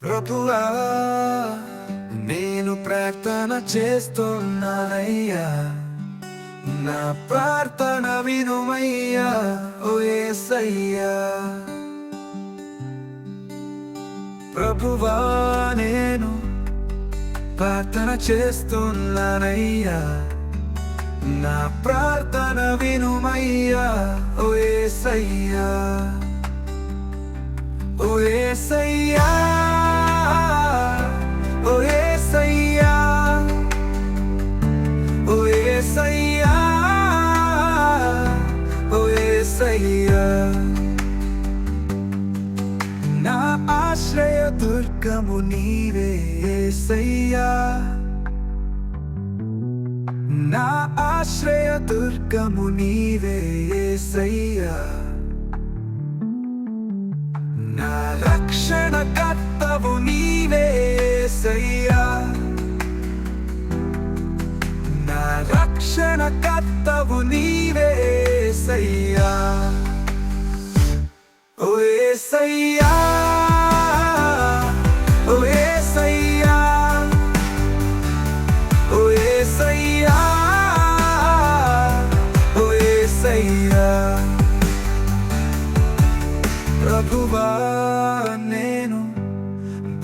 ప్రభువా, నేను ప్రార్థన చేస్తున్నానయ్యా, నా ప్రార్థన వినుమయ్యా ఓ యేసయ్యా. ప్రభువా, నేను ప్రార్థన చేస్తున్నానయ్యా, నా ప్రార్థన వినుమయ్యా ఓ యేసయ్యా. ఓ యేసయ్యా, ఓ యేసయ్యా, ఓ యేసయ్యా, ఓ యేసయ్యా. నా ఆశ్రయ దుర్గము నీవే యేసయ్యా, నా ఆశ్రయ దుర్గము నీవే యేసయ్యా. నా రక్షణ కర్తవు నీవే యేసయ్యా, నా రక్షణ కర్తవు నీవే యేసయ్యా. ఓ యేసయ్యా, ఓ యేసయ్యా, ఓ యేసయ్యా, ఓ యేసయ్యా. ప్రభువా, నేను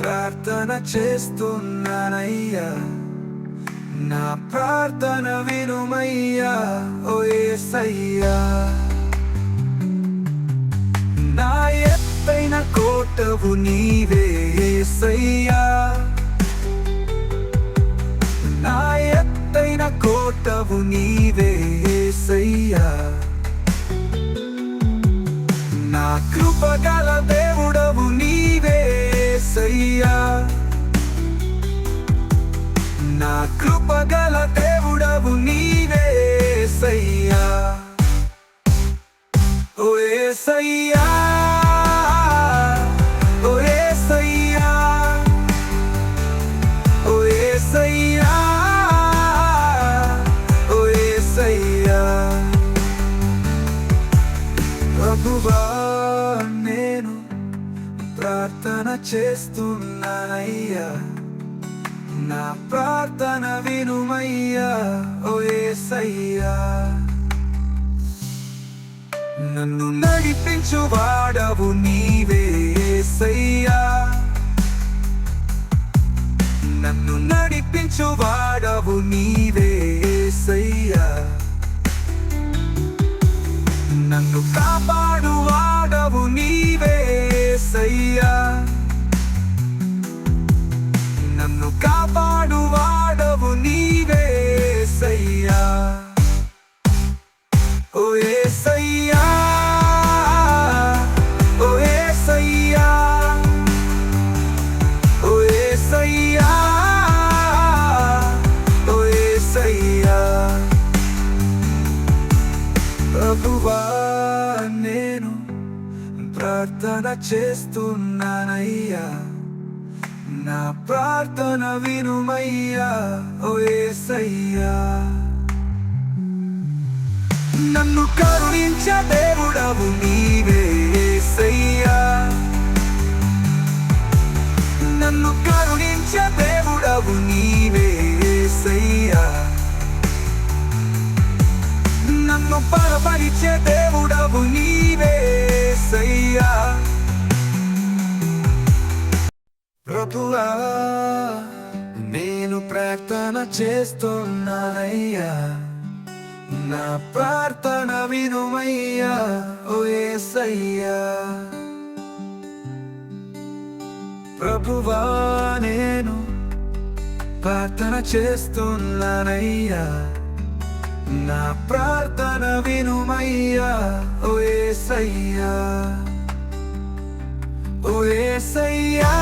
ప్రార్థన చేస్తున్నానయ్యా, నా ప్రార్థన వినుమయ్యా ఓ యేసయ్యా. నా ఎత్తైన కోటవు నీవే యేసయ్యా, నా ఎత్తైన కోటవు నీవే యేసయ్యా. నా కృపగల దేవుడవు నీవే యేసయ్యా, నా కృపగల దేవుడవు నీవే యేసయ్యా. ఓ యేసయ్యా, ఓ యేసయ్యా, ఓ యేసయ్యా, ఓ యేసయ్యా. ప్రభువా, నేను ప్రార్థన చేస్తున్నానయ్యా, నా ప్రార్థన వినుమయ్యా ఓ యేసయ్యా. నన్ను నడిపించువాడవు నీవే యేసయ్యా, నన్ను నడిపించువాడవు నీవే యేసయ్యా. నన్ను కాపాడువాడవు నీవే యేసయ్యా, నన్ను కాపాడువాడవు నీవే యేసయ్యా. ఓ యేసయ్యా, ఓ యేసయ్యా, ఓ యేసయ్యా, ఓ యేసయ్యా. ప్రభువా, నేను ప్రార్థన చేస్తున్నానయ్యా, నా ప్రార్థన వినుమయ్యా ఓ యేసయ్యా. నన్ను కరుణించే దేవుడవు నీవే యేసయ్యా, నన్ను కరుణించే దేవుడవు నీవే యేసయ్యా. నన్ను బలపరిచే దేవుడవు నీవే యేసయ్యా. ప్రభువా, నేను ప్రార్థన చేస్తున్నానయ్యా, నా ప్రార్థన వినుమయ్యా ఓ యేసయ్యా. ప్రభువా, నేను ప్రార్థన చేస్తున్నానయ్యా, నా ప్రార్థన వినుమయ్యా ఓ యేసయ్యా. ఓ యేసయ్యా,